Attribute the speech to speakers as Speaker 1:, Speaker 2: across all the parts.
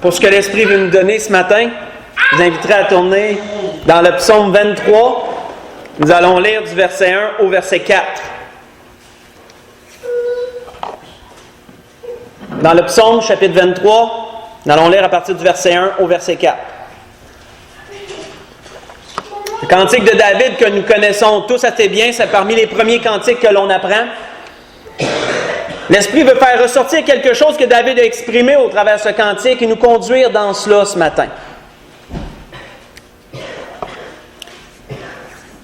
Speaker 1: pour ce que l'Esprit veut nous donner ce matin, je vous inviterai à tourner dans le psaume 23. Nous allons lire du verset 1 au verset 4. Dans le psaume, chapitre 23, nous allons lire à partir du verset 1 au verset 4. Le cantique de David que nous connaissons tous assez bien, c'est parmi les premiers cantiques que l'on apprend. L'Esprit veut faire ressortir quelque chose que David a exprimé au travers de ce cantique et nous conduire dans cela ce matin.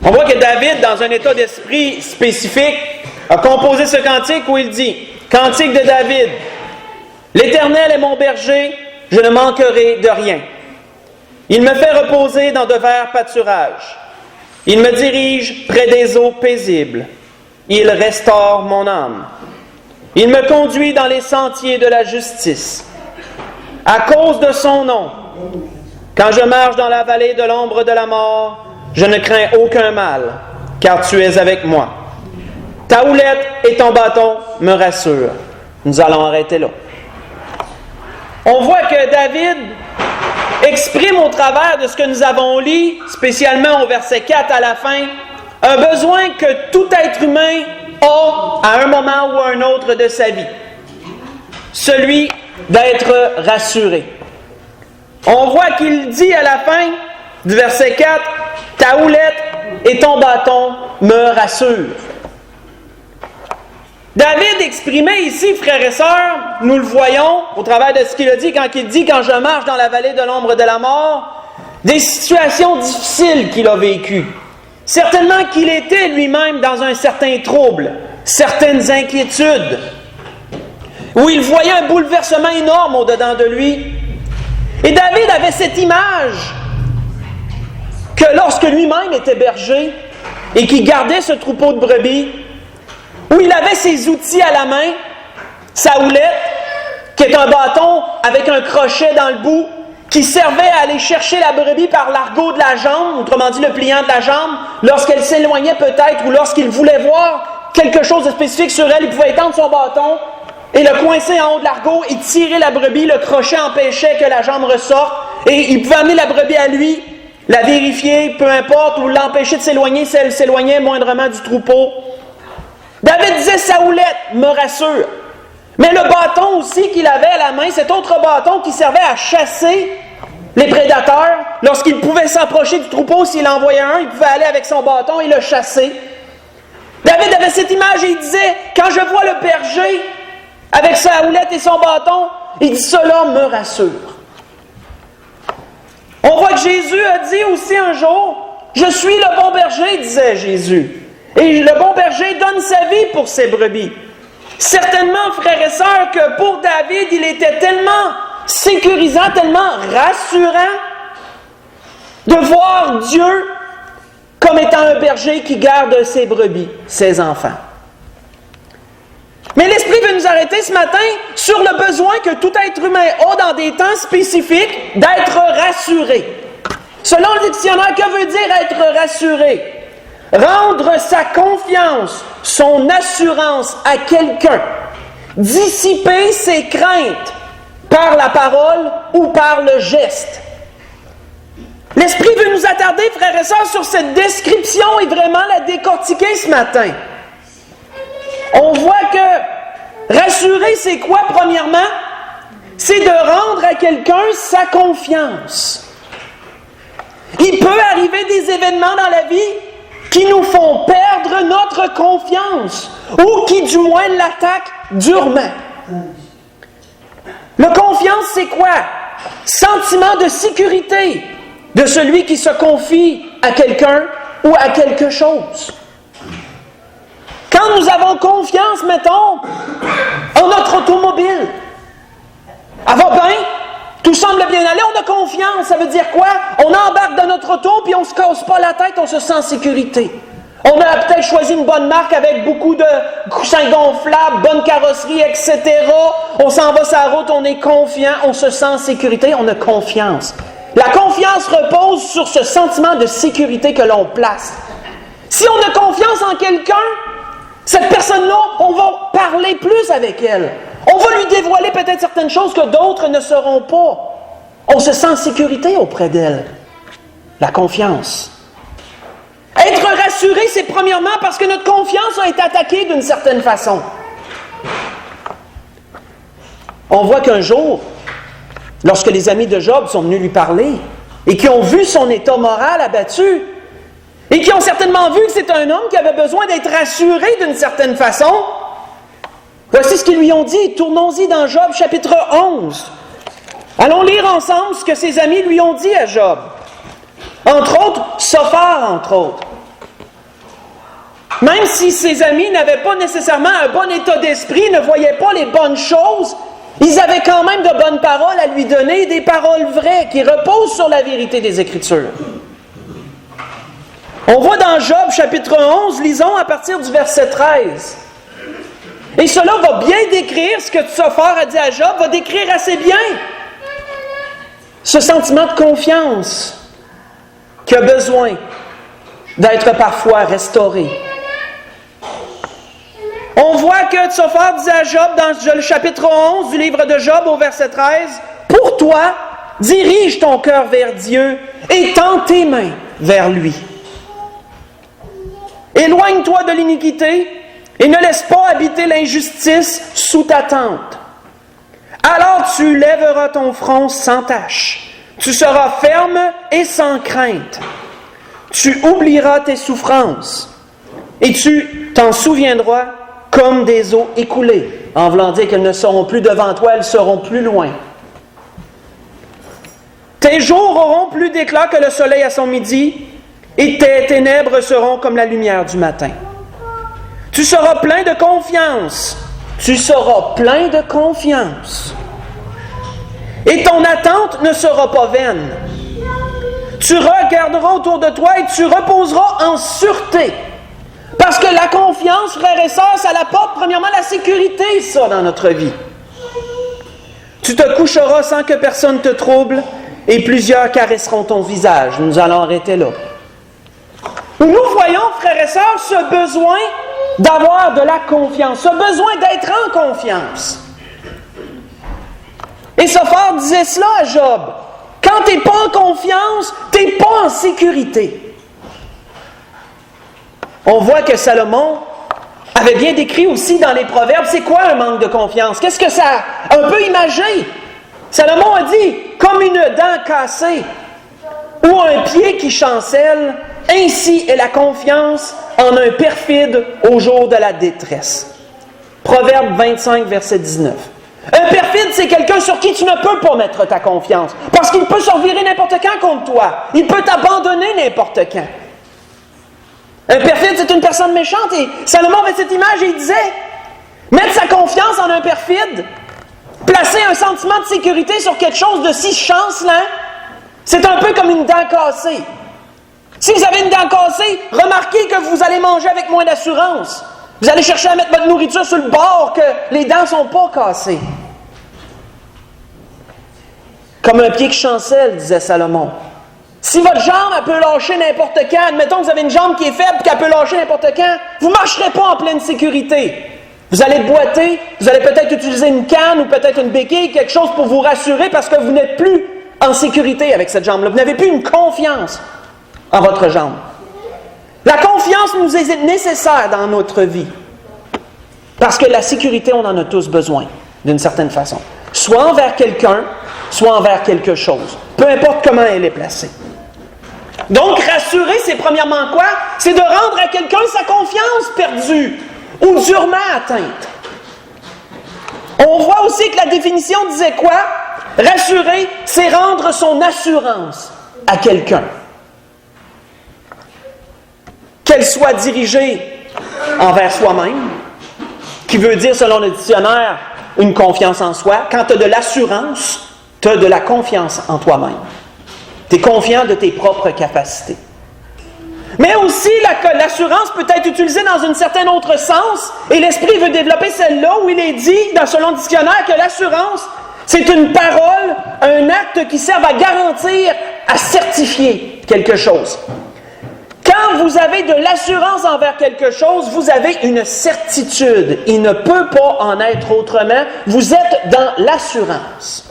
Speaker 1: On voit que David, dans un état d'esprit spécifique, a composé ce cantique où il dit « Cantique de David, l'Éternel est mon berger, je ne manquerai de rien. Il me fait reposer dans de verts pâturages. Il me dirige près des eaux paisibles. Il restaure mon âme. Il me conduit dans les sentiers de la justice. À cause de son nom, quand je marche dans la vallée de l'ombre de la mort, je ne crains aucun mal, car tu es avec moi. Ta houlette et ton bâton me rassurent. » Nous allons arrêter là. On voit que David exprime au travers de ce que nous avons lu, spécialement au verset 4 à la fin, un besoin que tout être humain a à un moment ou à un autre de sa vie. Celui d'être rassuré. On voit qu'il dit à la fin du verset 4, « Ta houlette et ton bâton me rassurent. » David exprimait ici, frères et sœurs, nous le voyons au travers de ce qu'il a dit quand il dit « Quand je marche dans la vallée de l'ombre de la mort », des situations difficiles qu'il a vécues. Certainement qu'il était lui-même dans un certain trouble, certaines inquiétudes, où il voyait un bouleversement énorme au-dedans de lui. Et David avait cette image que lorsque lui-même était berger et qu'il gardait ce troupeau de brebis, où il avait ses outils à la main, sa houlette, qui est un bâton avec un crochet dans le bout, qui servait à aller chercher la brebis par l'argot de la jambe, autrement dit le pliant de la jambe, lorsqu'elle s'éloignait peut-être ou lorsqu'il voulait voir quelque chose de spécifique sur elle, il pouvait étendre son bâton et le coincer en haut de l'argot et tirer la brebis. Le crochet empêchait que la jambe ressorte et il pouvait amener la brebis à lui, la vérifier, peu importe, ou l'empêcher de s'éloigner si elle s'éloignait moindrement du troupeau. David disait « Sa houlette me rassure ». Mais le bâton aussi qu'il avait à la main, cet autre bâton qui servait à chasser les prédateurs, lorsqu'il pouvait s'approcher du troupeau, s'il en voyait un, il pouvait aller avec son bâton et le chasser. David avait cette image et il disait « Quand je vois le berger avec sa houlette et son bâton, il dit « Cela me rassure ». On voit que Jésus a dit aussi un jour « Je suis le bon berger », disait Jésus. Et le bon berger donne sa vie pour ses brebis. Certainement, frères et sœurs, que pour David, il était tellement sécurisant, tellement rassurant de voir Dieu comme étant un berger qui garde ses brebis, ses enfants. Mais l'Esprit veut nous arrêter ce matin sur le besoin que tout être humain a dans des temps spécifiques d'être rassuré. Selon le dictionnaire, que veut dire être rassuré? Rendre sa confiance, son assurance à quelqu'un. Dissiper ses craintes par la parole ou par le geste. L'Esprit veut nous attarder, frères et sœurs, sur cette description et vraiment la décortiquer ce matin. On voit que rassurer, c'est quoi, premièrement? C'est de rendre à quelqu'un sa confiance. Il peut arriver des événements dans la vie qui nous font perdre notre confiance ou qui, du moins, l'attaquent durement. La confiance, c'est quoi? Sentiment de sécurité de celui qui se confie à quelqu'un ou à quelque chose. Quand nous avons confiance, mettons, en notre automobile, elle va bien, tout semble bien aller, on a confiance. Ça veut dire quoi? On embarque dans notre auto, puis on ne se casse pas la tête, on se sent en sécurité. On a peut-être choisi une bonne marque avec beaucoup de coussins gonflables, bonne carrosserie, etc. On s'en va sur la route, on est confiant, on se sent en sécurité, on a confiance. La confiance repose sur ce sentiment de sécurité que l'on place. Si on a confiance en quelqu'un, cette personne-là, on va parler plus avec elle. On va lui dévoiler peut-être certaines choses que d'autres ne sauront pas. On se sent en sécurité auprès d'elle. La confiance. Être rassuré, c'est premièrement parce que notre confiance a été attaquée d'une certaine façon. On voit qu'un jour, lorsque les amis de Job sont venus lui parler et qui ont vu son état moral abattu et qui ont certainement vu que c'est un homme qui avait besoin d'être rassuré d'une certaine façon, voici ce qu'ils lui ont dit. Tournons-y dans Job chapitre 11. Allons lire ensemble ce que ses amis lui ont dit à Job. Entre autres, Sophar, entre autres. Même si ses amis n'avaient pas nécessairement un bon état d'esprit, ne voyaient pas les bonnes choses, ils avaient quand même de bonnes paroles à lui donner, des paroles vraies qui reposent sur la vérité des Écritures. On voit dans Job chapitre 11, lisons à partir du verset 13. Et cela va bien décrire ce que Sophar a dit à Job, va décrire assez bien ce sentiment de confiance qui a besoin d'être parfois restauré. On voit que Sophar disait à Job dans le chapitre 11 du livre de Job au verset 13, « Pour toi, dirige ton cœur vers Dieu et tends tes mains vers lui. Éloigne-toi de l'iniquité et ne laisse pas habiter l'injustice sous ta tente. Alors tu lèveras ton front sans tache. Tu seras ferme et sans crainte. Tu oublieras tes souffrances et tu t'en souviendras comme des eaux écoulées. En voulant dire qu'elles ne seront plus devant toi, elles seront plus loin. Tes jours auront plus d'éclat que le soleil à son midi, et tes ténèbres seront comme la lumière du matin. Tu seras plein de confiance. Tu seras plein de confiance. Et ton attente ne sera pas vaine. Tu regarderas autour de toi et tu reposeras en sûreté. Parce que la confiance, frères et sœurs, ça apporte premièrement la sécurité, ça, dans notre vie. Tu te coucheras sans que personne te trouble et plusieurs caresseront ton visage. Nous allons arrêter là. Nous voyons, frères et sœurs, ce besoin d'avoir de la confiance, ce besoin d'être en confiance. Et Sophar disait cela à Job. Quand tu n'es pas en confiance, tu n'es pas en sécurité. On voit que Salomon avait bien décrit aussi dans les Proverbes, c'est quoi un manque de confiance? Qu'est-ce que ça a un peu imagé? Salomon a dit, comme une dent cassée ou un pied qui chancelle, ainsi est la confiance en un perfide au jour de la détresse. Proverbe 25, verset 19. Un perfide, c'est quelqu'un sur qui tu ne peux pas mettre ta confiance, parce qu'il peut se revirer n'importe quand contre toi. Il peut t'abandonner n'importe quand. Un perfide, c'est une personne méchante, et Salomon avait cette image et il disait, mettre sa confiance en un perfide, placer un sentiment de sécurité sur quelque chose de si chancelant, c'est un peu comme une dent cassée. Si vous avez une dent cassée, remarquez que vous allez manger avec moins d'assurance. Vous allez chercher à mettre votre nourriture sur le bord, que les dents ne sont pas cassées. Comme un pied qui chancelle, disait Salomon. Si votre jambe, elle peut lâcher n'importe quand, admettons que vous avez une jambe qui est faible et qu'elle peut lâcher n'importe quand, vous ne marcherez pas en pleine sécurité. Vous allez boiter, vous allez peut-être utiliser une canne ou peut-être une béquille, quelque chose pour vous rassurer parce que vous n'êtes plus en sécurité avec cette jambe-là. Vous n'avez plus une confiance en votre jambe. La confiance nous est nécessaire dans notre vie. Parce que la sécurité, on en a tous besoin, d'une certaine façon. Soit envers quelqu'un, soit envers quelque chose. Peu importe comment elle est placée. Donc, rassurer, c'est premièrement quoi? C'est de rendre à quelqu'un sa confiance perdue ou durement atteinte. On voit aussi que la définition disait quoi? Rassurer, c'est rendre son assurance à quelqu'un. Qu'elle soit dirigée envers soi-même, qui veut dire, selon le dictionnaire, une confiance en soi. Quand tu as de l'assurance, tu as de la confiance en toi-même. Tu es confiant de tes propres capacités. Mais aussi, l'assurance peut être utilisée dans un certain autre sens, et l'Esprit veut développer celle-là où il est dit, selon le dictionnaire, que l'assurance, c'est une parole, un acte qui sert à garantir, à certifier quelque chose. Quand vous avez de l'assurance envers quelque chose, vous avez une certitude. Il ne peut pas en être autrement. Vous êtes dans l'assurance.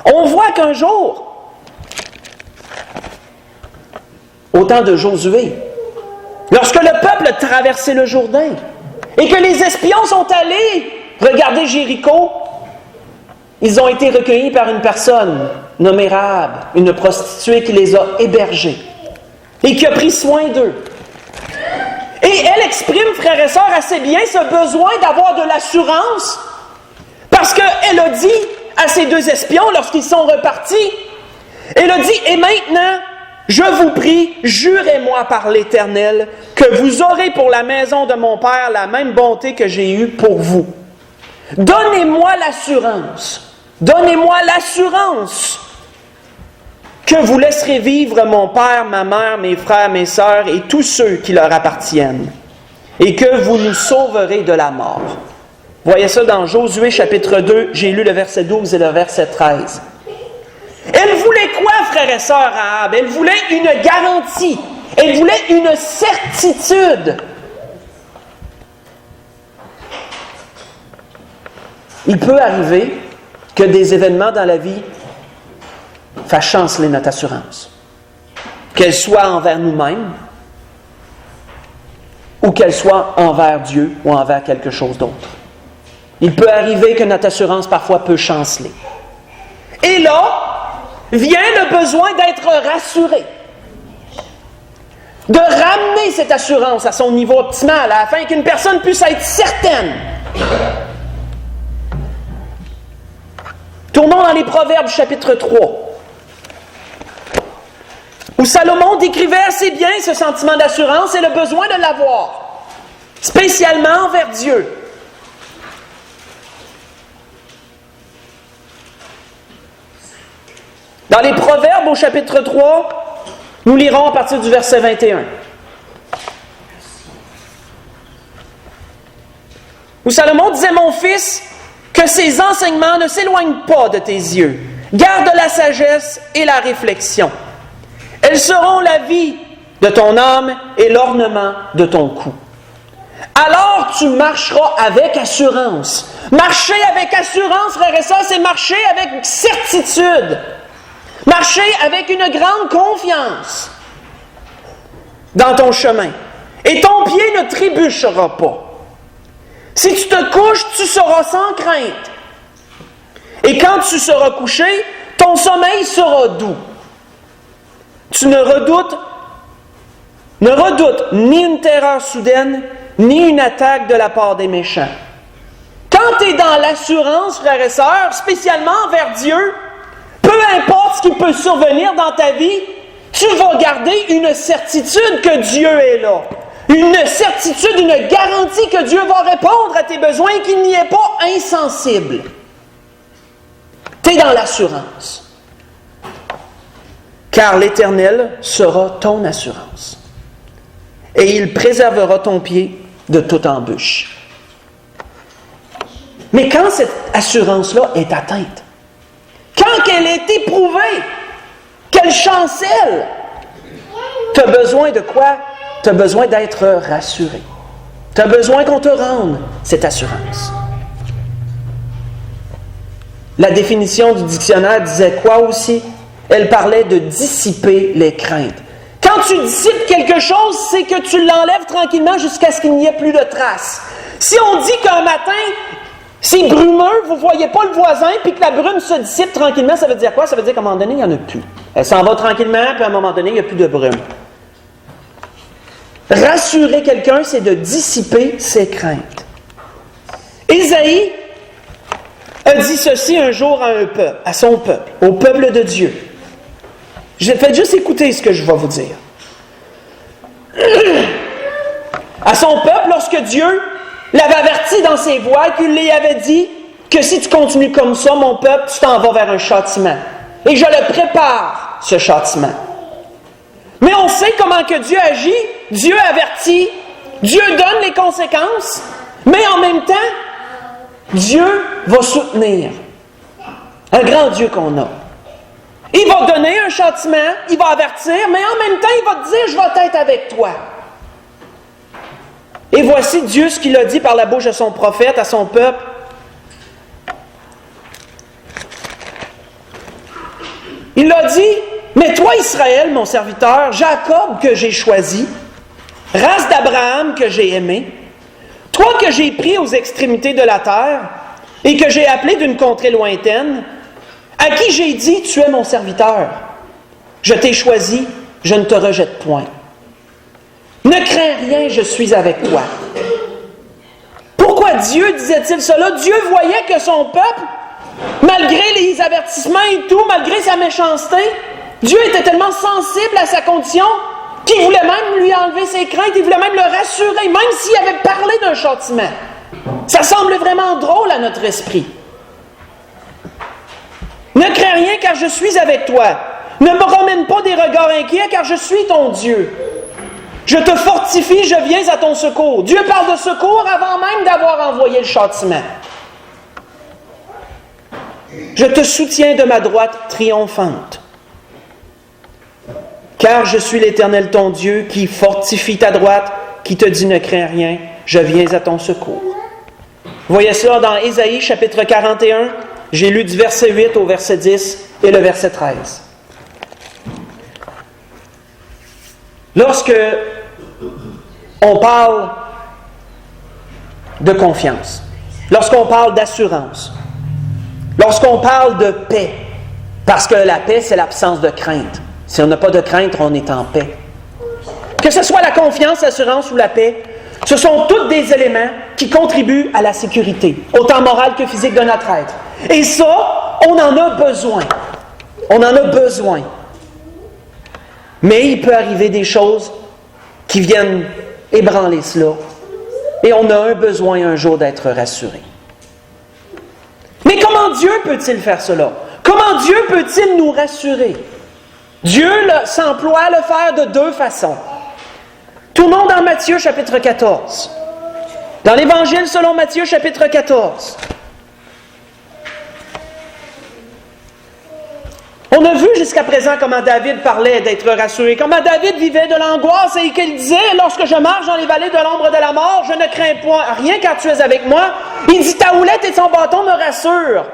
Speaker 1: On voit qu'un jour, au temps de Josué, lorsque le peuple a traversé le Jourdain et que les espions sont allés regarder Jéricho, ils ont été recueillis par une personne nommée Rahab, une prostituée qui les a hébergés et qui a pris soin d'eux. Et elle exprime, frères et sœurs, assez bien ce besoin d'avoir de l'assurance parce qu'elle a dit à ces deux espions, lorsqu'ils sont repartis, elle a dit, « Et maintenant, je vous prie, jurez-moi par l'Éternel que vous aurez pour la maison de mon Père la même bonté que j'ai eue pour vous. Donnez-moi l'assurance que vous laisserez vivre mon père, ma mère, mes frères, mes sœurs et tous ceux qui leur appartiennent, et que vous nous sauverez de la mort. » Voyez ça dans Josué chapitre 2, j'ai lu le verset 12 et le verset 13. Elle voulait quoi, frères et sœurs, Rahab? Elle voulait une garantie. Elle voulait une certitude. Il peut arriver que des événements dans la vie fassent chanceler notre assurance. Qu'elle soit envers nous-mêmes ou qu'elle soit envers Dieu ou envers quelque chose d'autre. Il peut arriver que notre assurance parfois peut chanceler. Et là, vient le besoin d'être rassuré. De ramener cette assurance à son niveau optimal afin qu'une personne puisse être certaine. Tournons dans les Proverbes chapitre 3, où Salomon décrivait assez bien ce sentiment d'assurance et le besoin de l'avoir, spécialement envers Dieu. Dans les Proverbes au chapitre 3, nous lirons à partir du verset 21. Où Salomon disait, « Mon fils, que ces enseignements ne s'éloignent pas de tes yeux. Garde la sagesse et la réflexion. Elles seront la vie de ton âme et l'ornement de ton cou. Alors tu marcheras avec assurance. » Marcher avec assurance, frères et sœurs, c'est marcher avec certitude. Marcher avec une grande confiance dans ton chemin. Et ton pied ne trébuchera pas. Si tu te couches, tu seras sans crainte. Et quand tu seras couché, ton sommeil sera doux. Tu ne redoutes ni une terreur soudaine, ni une attaque de la part des méchants. Quand tu es dans l'assurance, frères et sœurs, spécialement envers Dieu, peu importe ce qui peut survenir dans ta vie, tu vas garder une certitude que Dieu est là. Une certitude, une garantie que Dieu va répondre à tes besoins et qu'il n'y est pas insensible. Tu es dans l'assurance. Car l'Éternel sera ton assurance. Et il préservera ton pied de toute embûche. Mais quand cette assurance-là est atteinte, quand elle est éprouvée, qu'elle chancelle, tu as besoin de quoi? Tu as besoin d'être rassuré. Tu as besoin qu'on te rende cette assurance. La définition du dictionnaire disait quoi aussi? Elle parlait de dissiper les craintes. Quand tu dissipes quelque chose, c'est que tu l'enlèves tranquillement jusqu'à ce qu'il n'y ait plus de traces. Si on dit qu'un matin, c'est brumeux, vous ne voyez pas le voisin, puis que la brume se dissipe tranquillement, ça veut dire quoi? Ça veut dire qu'à un moment donné, il n'y en a plus. Elle s'en va tranquillement, puis à un moment donné, il n'y a plus de brume. Rassurer quelqu'un, c'est de dissiper ses craintes. Ésaïe a dit ceci un jour à son peuple, au peuple de Dieu. Faites juste écouter ce que je vais vous dire. À son peuple, lorsque Dieu l'avait averti dans ses voies, qu'il lui avait dit que si tu continues comme ça, mon peuple, tu t'en vas vers un châtiment. Et je le prépare, ce châtiment. Mais on sait comment que Dieu agit. Dieu avertit, Dieu donne les conséquences, mais en même temps, Dieu va soutenir. Un grand Dieu qu'on a. Il va donner un châtiment, il va avertir, mais en même temps, il va te dire, je vais être avec toi. Et voici Dieu ce qu'il a dit par la bouche de son prophète à son peuple. Il l'a dit, mais toi Israël, mon serviteur, Jacob que j'ai choisi, race d'Abraham que j'ai aimé, toi que j'ai pris aux extrémités de la terre et que j'ai appelé d'une contrée lointaine, à qui j'ai dit, tu es mon serviteur. Je t'ai choisi, je ne te rejette point. Ne crains rien, je suis avec toi. Pourquoi Dieu disait-il cela? Dieu voyait que son peuple, malgré les avertissements et tout, malgré sa méchanceté, Dieu était tellement sensible à sa condition qu'il voulait même lui enlever ses craintes, il voulait même le rassurer, même s'il avait parlé d'un châtiment. Ça semble vraiment drôle à notre esprit. Ne crains rien car je suis avec toi. Ne me promène pas des regards inquiets car je suis ton Dieu. Je te fortifie, je viens à ton secours. Dieu parle de secours avant même d'avoir envoyé le châtiment. Je te soutiens de ma droite triomphante. Car je suis l'Éternel ton Dieu qui fortifie ta droite, qui te dit ne crains rien, je viens à ton secours. Vous voyez cela dans Ésaïe chapitre 41, j'ai lu du verset 8 au verset 10 et le verset 13. Lorsque on parle de confiance, lorsqu'on parle d'assurance, lorsqu'on parle de paix, parce que la paix, c'est l'absence de crainte. Si on n'a pas de crainte, on est en paix. Que ce soit la confiance, l'assurance ou la paix, ce sont tous des éléments qui contribuent à la sécurité, autant morale que physique de notre être. Et ça, on en a besoin. On en a besoin. Mais il peut arriver des choses qui viennent ébranler cela. Et on a un besoin un jour d'être rassuré. Mais comment Dieu peut-il faire cela? Comment Dieu peut-il nous rassurer? Dieu s'emploie à le faire de deux façons. Tournons dans Matthieu chapitre 14. Dans l'Évangile selon Matthieu chapitre 14. On a vu jusqu'à présent comment David parlait d'être rassuré, comment David vivait de l'angoisse et qu'il disait, lorsque je marche dans les vallées de l'ombre de la mort, je ne crains point rien car tu es avec moi. Il dit, ta houlette et son bâton me rassurent.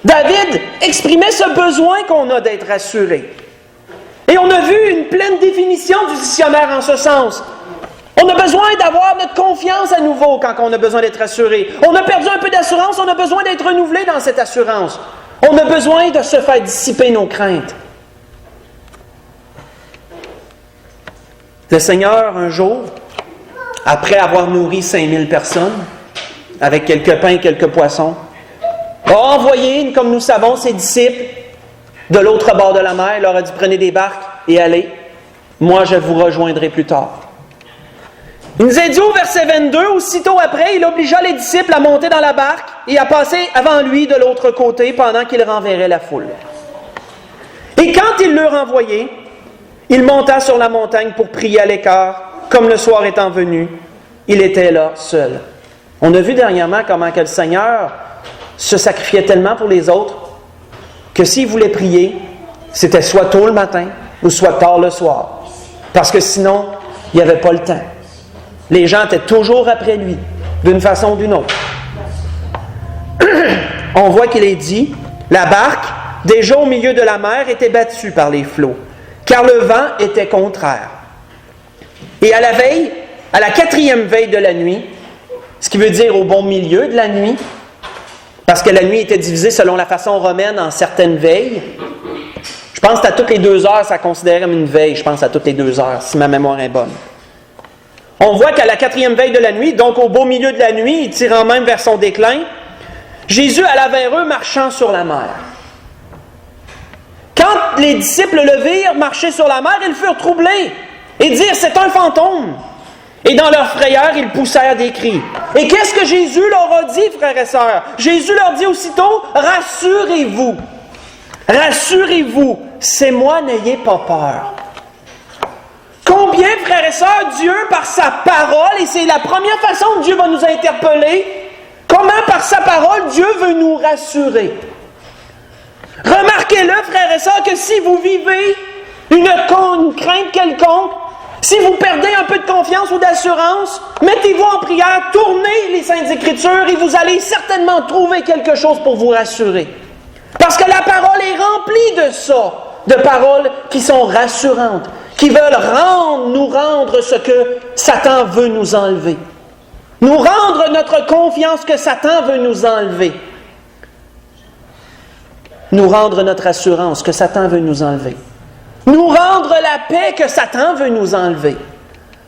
Speaker 1: David exprimait ce besoin qu'on a d'être rassuré. Et on a vu une pleine définition du dictionnaire en ce sens. On a besoin d'avoir notre confiance à nouveau quand on a besoin d'être rassuré. On a perdu un peu d'assurance, on a besoin d'être renouvelé dans cette assurance. On a besoin de se faire dissiper nos craintes. Le Seigneur, un jour, après avoir nourri 5000 personnes, avec quelques pains et quelques poissons, a envoyé, comme nous savons, ses disciples de l'autre bord de la mer. Il leur a dit, prenez des barques et allez. Moi, je vous rejoindrai plus tard. Il nous a dit au verset 22, aussitôt après, il obligea les disciples à monter dans la barque et à passer avant lui de l'autre côté pendant qu'il renverrait la foule. Et quand il l'eut renvoyé, il monta sur la montagne pour prier à l'écart. Comme le soir étant venu, il était là seul. On a vu dernièrement comment que le Seigneur se sacrifiait tellement pour les autres que s'il voulait prier, c'était soit tôt le matin ou soit tard le soir. Parce que sinon, il n'y avait pas le temps. Les gens étaient toujours après lui, d'une façon ou d'une autre. On voit qu'il est dit, la barque, déjà au milieu de la mer, était battue par les flots, car le vent était contraire. Et à la veille, à la 4e veille de la nuit, ce qui veut dire au bon milieu de la nuit, parce que la nuit était divisée selon la façon romaine en certaines veilles. Je pense qu'à toutes les 2 heures, ça considérait comme une veille, je pense à toutes les 2 heures, si ma mémoire est bonne. On voit qu'à la 4e veille de la nuit, donc au beau milieu de la nuit, tirant même vers son déclin, Jésus alla vers eux marchant sur la mer. Quand les disciples le virent marcher sur la mer, ils furent troublés et dirent, c'est un fantôme. Et dans leur frayeur, ils poussèrent des cris. Et qu'est-ce que Jésus leur a dit, frères et sœurs? Jésus leur dit aussitôt, rassurez-vous. Rassurez-vous, c'est moi, n'ayez pas peur. Combien, frères et sœurs, Dieu, par sa parole, et c'est la première façon que Dieu va nous interpeller, comment par sa parole, Dieu veut nous rassurer. Remarquez-le, frères et sœurs, que si vous vivez une crainte quelconque, si vous perdez un peu de confiance ou d'assurance, mettez-vous en prière, tournez les Saintes Écritures et vous allez certainement trouver quelque chose pour vous rassurer. Parce que la parole est remplie de ça, de paroles qui sont rassurantes, qui veulent nous rendre ce que Satan veut nous enlever. Nous rendre notre confiance que Satan veut nous enlever. Nous rendre notre assurance que Satan veut nous enlever. Nous rendre la paix que Satan veut nous enlever.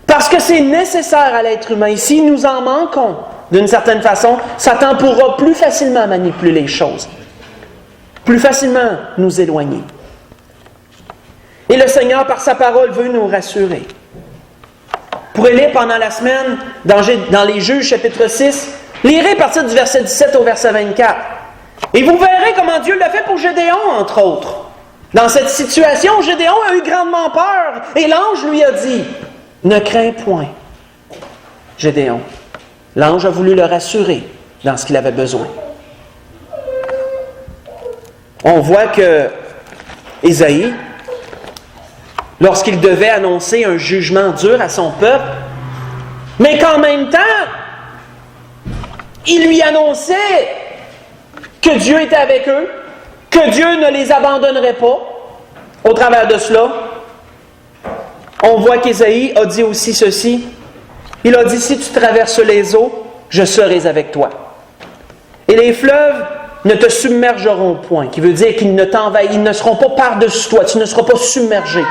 Speaker 1: Parce que c'est nécessaire à l'être humain. Et si nous en manquons, d'une certaine façon, Satan pourra plus facilement manipuler les choses. Plus facilement nous éloigner. Et le Seigneur, par sa parole, veut nous rassurer. Vous pourrez lire pendant la semaine, dans les Juges, chapitre 6, lirez à partir du verset 17 au verset 24. Et vous verrez comment Dieu l'a fait pour Gédéon, entre autres. Dans cette situation, Gédéon a eu grandement peur. Et l'ange lui a dit, « Ne crains point, Gédéon. » L'ange a voulu le rassurer dans ce qu'il avait besoin. On voit que Ésaïe, lorsqu'il devait annoncer un jugement dur à son peuple, mais qu'en même temps, il lui annonçait que Dieu était avec eux, que Dieu ne les abandonnerait pas. Au travers de cela, on voit qu'Ésaïe a dit aussi ceci. Il a dit, si tu traverses les eaux, je serai avec toi. Et les fleuves ne te submergeront point, qui veut dire qu'ils ne t'envahissent, ils ne seront pas par-dessus toi, tu ne seras pas submergé.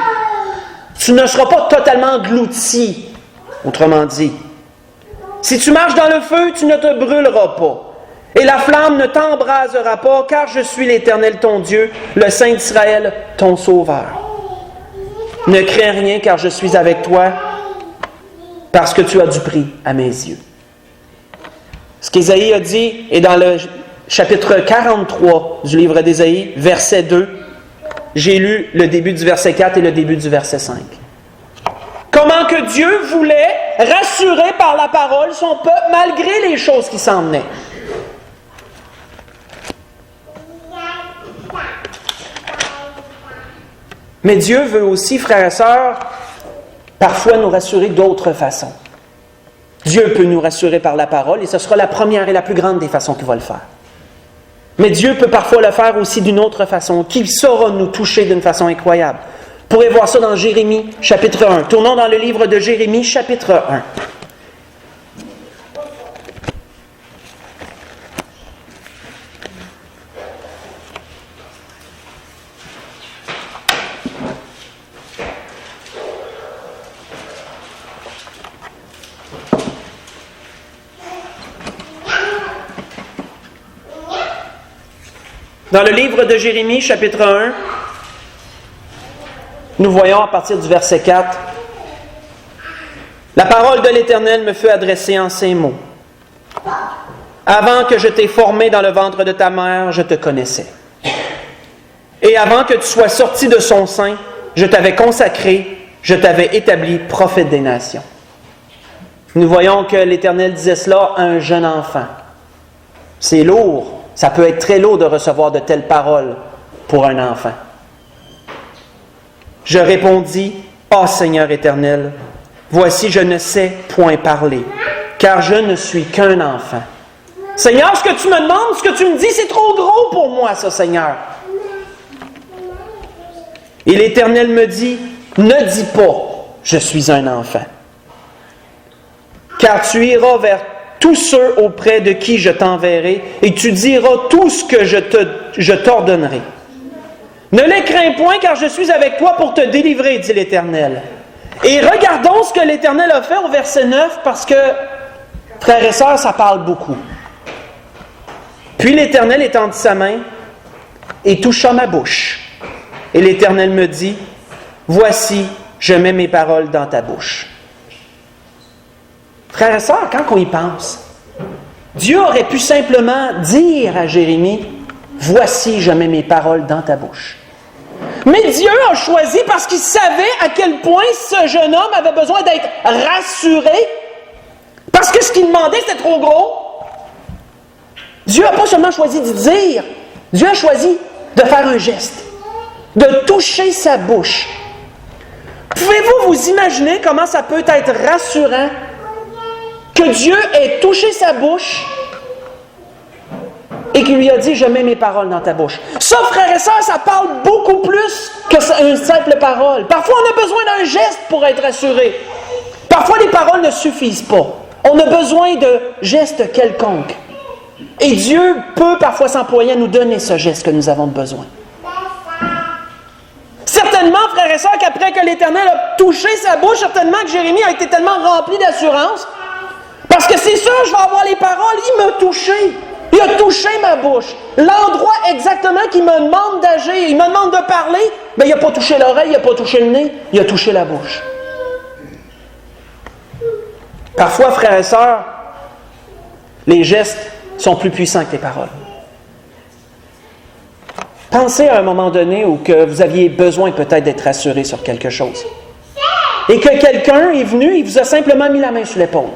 Speaker 1: Tu ne seras pas totalement englouti, autrement dit. Si tu marches dans le feu, tu ne te brûleras pas. Et la flamme ne t'embrasera pas, car je suis l'Éternel ton Dieu, le Saint d'Israël, ton Sauveur. Ne crains rien, car je suis avec toi, parce que tu as du prix à mes yeux. Ce qu'Ésaïe a dit est dans le chapitre 43 du livre d'Ésaïe, verset 2. J'ai lu le début du verset 4 et le début du verset 5. Comment que Dieu voulait rassurer par la parole son peuple malgré les choses qui s'en venaient. Mais Dieu veut aussi, frères et sœurs, parfois nous rassurer d'autres façons. Dieu peut nous rassurer par la parole et ce sera la première et la plus grande des façons qu'il va le faire. Mais Dieu peut parfois le faire aussi d'une autre façon, qui saura nous toucher d'une façon incroyable. Vous pourrez voir ça dans Jérémie, chapitre 1. Tournons dans le livre de Jérémie, chapitre 1. Dans le livre de Jérémie, chapitre 1, nous voyons à partir du verset 4, « La parole de l'Éternel me fut adressée en ces mots. Avant que je t'ai formé dans le ventre de ta mère, je te connaissais. Et avant que tu sois sorti de son sein, je t'avais consacré, je t'avais établi prophète des nations. » Nous voyons que l'Éternel disait cela à un jeune enfant. C'est lourd. Ça peut être très lourd de recevoir de telles paroles pour un enfant. Je répondis, « Ô Seigneur éternel, voici je ne sais point parler, car je ne suis qu'un enfant. » Seigneur, ce que tu me demandes, ce que tu me dis, c'est trop gros pour moi, ça, Seigneur. Et l'Éternel me dit, « Ne dis pas, je suis un enfant. Car tu iras vers tous ceux auprès de qui je t'enverrai, et tu diras tout ce que je t'ordonnerai. Ne les crains point, car je suis avec toi pour te délivrer, dit l'Éternel. » Et regardons ce que l'Éternel a fait au verset 9, parce que, frères et sœurs, ça parle beaucoup. Puis l'Éternel étendit sa main et toucha ma bouche. Et l'Éternel me dit, « Voici, je mets mes paroles dans ta bouche. » Frères et sœurs, quand on y pense, Dieu aurait pu simplement dire à Jérémie, « Voici, je mets mes paroles dans ta bouche. » Mais Dieu a choisi parce qu'il savait à quel point ce jeune homme avait besoin d'être rassuré, parce que ce qu'il demandait, c'était trop gros. Dieu n'a pas seulement choisi de dire, Dieu a choisi de faire un geste, de toucher sa bouche. Pouvez-vous vous imaginer comment ça peut être rassurant que Dieu ait touché sa bouche et qui lui a dit « Je mets mes paroles dans ta bouche ». Ça, frères et sœurs, ça parle beaucoup plus qu'une simple parole. Parfois, on a besoin d'un geste pour être rassuré. Parfois, les paroles ne suffisent pas. On a besoin de gestes quelconques. Et Dieu peut parfois s'employer à nous donner ce geste que nous avons besoin. Certainement, frères et sœurs, qu'après que l'Éternel a touché sa bouche, certainement que Jérémie a été tellement rempli d'assurance, parce que c'est sûr, je vais avoir les paroles, il m'a touché. Il a touché ma bouche. L'endroit exactement qu'il me demande d'agir, il me demande de parler, mais il n'a pas touché l'oreille, il n'a pas touché le nez, il a touché la bouche. Parfois, frères et sœurs, les gestes sont plus puissants que les paroles. Pensez à un moment donné où que vous aviez besoin peut-être d'être rassuré sur quelque chose. Et que quelqu'un est venu, il vous a simplement mis la main sur l'épaule.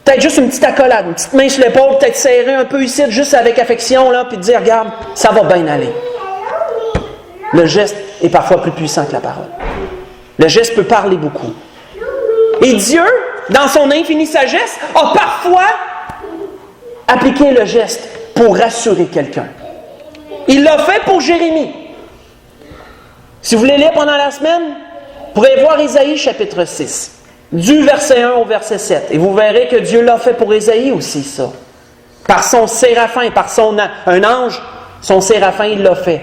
Speaker 1: Peut-être juste une petite accolade, une petite main sur l'épaule, peut-être serrer un peu ici, juste avec affection, là, puis dire, regarde, ça va bien aller. Le geste est parfois plus puissant que la parole. Le geste peut parler beaucoup. Et Dieu, dans son infinie sagesse, a parfois appliqué le geste pour rassurer quelqu'un. Il l'a fait pour Jérémie. Si vous voulez lire pendant la semaine, vous pourrez voir Ésaïe chapitre 6, du verset 1 au verset 7. Et vous verrez que Dieu l'a fait pour Ésaïe aussi, ça. Par son séraphin, par un ange, son séraphin, il l'a fait.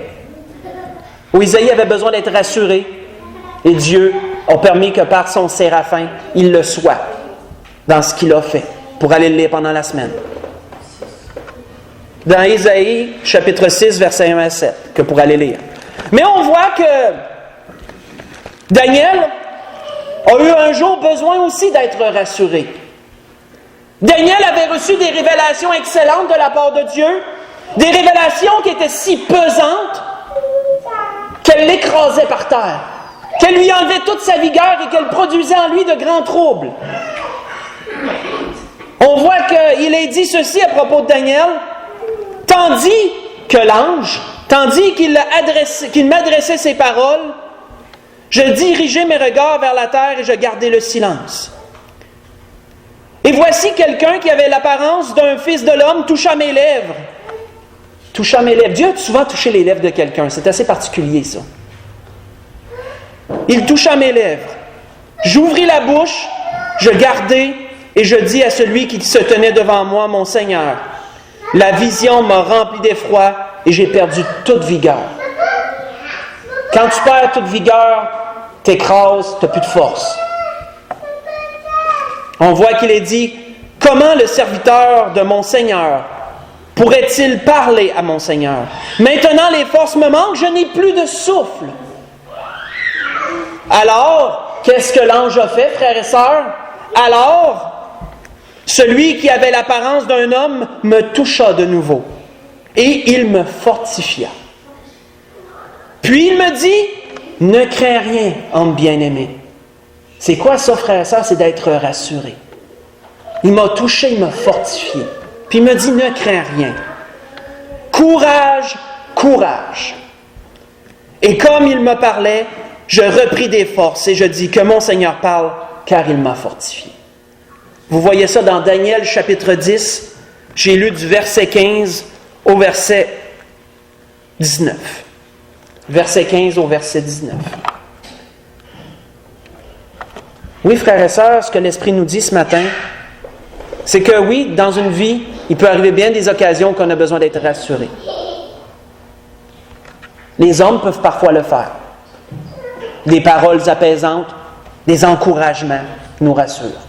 Speaker 1: Où Ésaïe avait besoin d'être rassuré, et Dieu a permis que par son séraphin, il le soit dans ce qu'il a fait, pour aller le lire pendant la semaine. Dans Ésaïe, chapitre 6, versets 1 à 7, que pour aller lire. Mais on voit que Daniel a eu un jour besoin aussi d'être rassuré. Daniel avait reçu des révélations excellentes de la part de Dieu, des révélations qui étaient si pesantes qu'elles l'écrasaient par terre, qu'elles lui enlevaient toute sa vigueur et qu'elles produisaient en lui de grands troubles. On voit qu'il est dit ceci à propos de Daniel, tandis que l'ange, tandis qu'il m'adressait ses paroles, je dirigeais mes regards vers la terre et je gardais le silence. Et voici quelqu'un qui avait l'apparence d'un fils de l'homme toucha mes lèvres. Toucha mes lèvres. Dieu a souvent touché les lèvres de quelqu'un. C'est assez particulier, ça. Il toucha mes lèvres. J'ouvris la bouche, je gardai et je dis à celui qui se tenait devant moi, mon Seigneur, la vision m'a rempli d'effroi et j'ai perdu toute vigueur. Quand tu perds toute vigueur, t'écrases, tu n'as plus de force. On voit qu'il est dit, comment le serviteur de mon Seigneur pourrait-il parler à mon Seigneur? Maintenant, les forces me manquent, je n'ai plus de souffle. Alors, qu'est-ce que l'ange a fait, frères et sœurs? Alors, celui qui avait l'apparence d'un homme me toucha de nouveau et il me fortifia. Puis il me dit, ne crains rien, homme bien-aimé. C'est quoi ça, frère et sœur? C'est d'être rassuré. Il m'a touché, il m'a fortifié. Puis il me dit, ne crains rien. Courage, courage. Et comme il me parlait, je repris des forces et je dis que mon Seigneur parle, car il m'a fortifié. Vous voyez ça dans Daniel chapitre 10. J'ai lu du verset 15 au verset 19. Verset 15 au verset 19. Oui, frères et sœurs, ce que l'Esprit nous dit ce matin, c'est que oui, dans une vie, il peut arriver bien des occasions qu'on a besoin d'être rassurés. Les hommes peuvent parfois le faire. Des paroles apaisantes, des encouragements nous rassurent.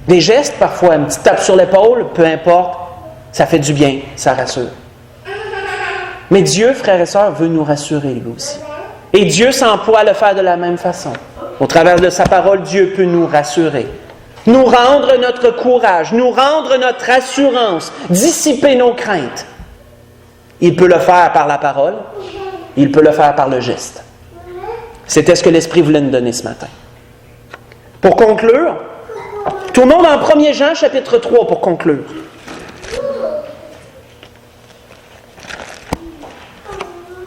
Speaker 1: Des gestes, parfois, une petite tape sur l'épaule, peu importe, ça fait du bien, ça rassure. Mais Dieu, frères et sœurs, veut nous rassurer lui aussi. Et Dieu s'emploie à le faire de la même façon. Au travers de sa parole, Dieu peut nous rassurer. Nous rendre notre courage, nous rendre notre assurance, dissiper nos craintes. Il peut le faire par la parole, il peut le faire par le geste. C'était ce que l'Esprit voulait nous donner ce matin. Pour conclure, tournons dans 1 Jean chapitre 3 pour conclure.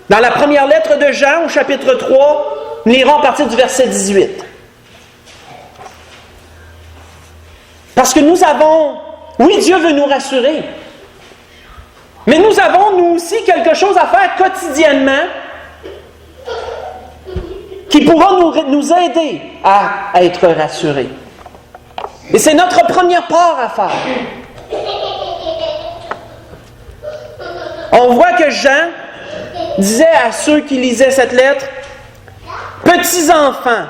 Speaker 1: Dans la première lettre de Jean, au chapitre 3, nous lirons à partir du verset 18. Parce que nous avons Oui, Dieu veut nous rassurer. Mais nous avons, nous aussi, quelque chose à faire quotidiennement qui pourra nous aider à être rassurés. Et c'est notre première part à faire. On voit que Jean disait à ceux qui lisaient cette lettre, « Petits enfants,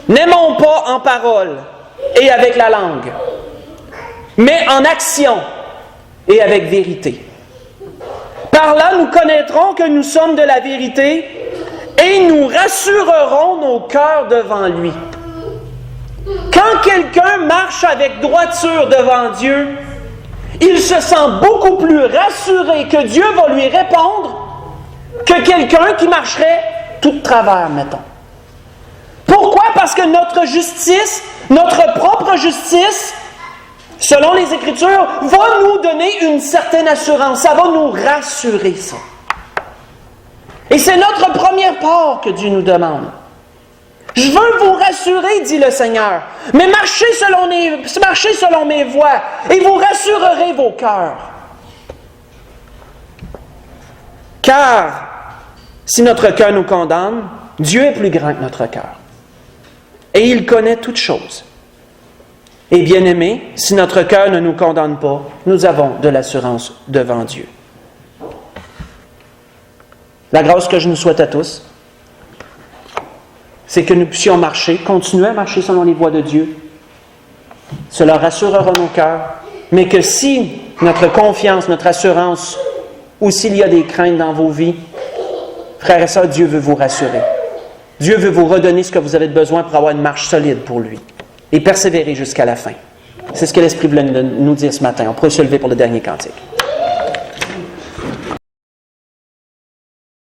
Speaker 1: n'aimons pas en parole et avec la langue, mais en action et avec vérité. Par là, nous connaîtrons que nous sommes de la vérité et nous rassurerons nos cœurs devant lui. » Quand quelqu'un marche avec droiture devant Dieu, il se sent beaucoup plus rassuré que Dieu va lui répondre que quelqu'un qui marcherait tout de travers, mettons. Pourquoi? Parce que notre justice, notre propre justice, selon les Écritures, va nous donner une certaine assurance. Ça va nous rassurer, ça. Et c'est notre première part que Dieu nous demande. Je veux vous rassurer, dit le Seigneur, mais marchez selon mes voies et vous rassurerez vos cœurs. Car si notre cœur nous condamne, Dieu est plus grand que notre cœur. Et il connaît toutes choses. Et bien-aimés, si notre cœur ne nous condamne pas, nous avons de l'assurance devant Dieu. La grâce que je nous souhaite à tous, c'est que nous puissions continuer à marcher selon les voies de Dieu. Cela rassurera nos cœurs, mais que si notre confiance, notre assurance, ou s'il y a des craintes dans vos vies, frères et sœurs, Dieu veut vous rassurer. Dieu veut vous redonner ce que vous avez besoin pour avoir une marche solide pour lui et persévérer jusqu'à la fin. C'est ce que l'Esprit voulait nous dire ce matin. On pourrait se lever pour le dernier cantique.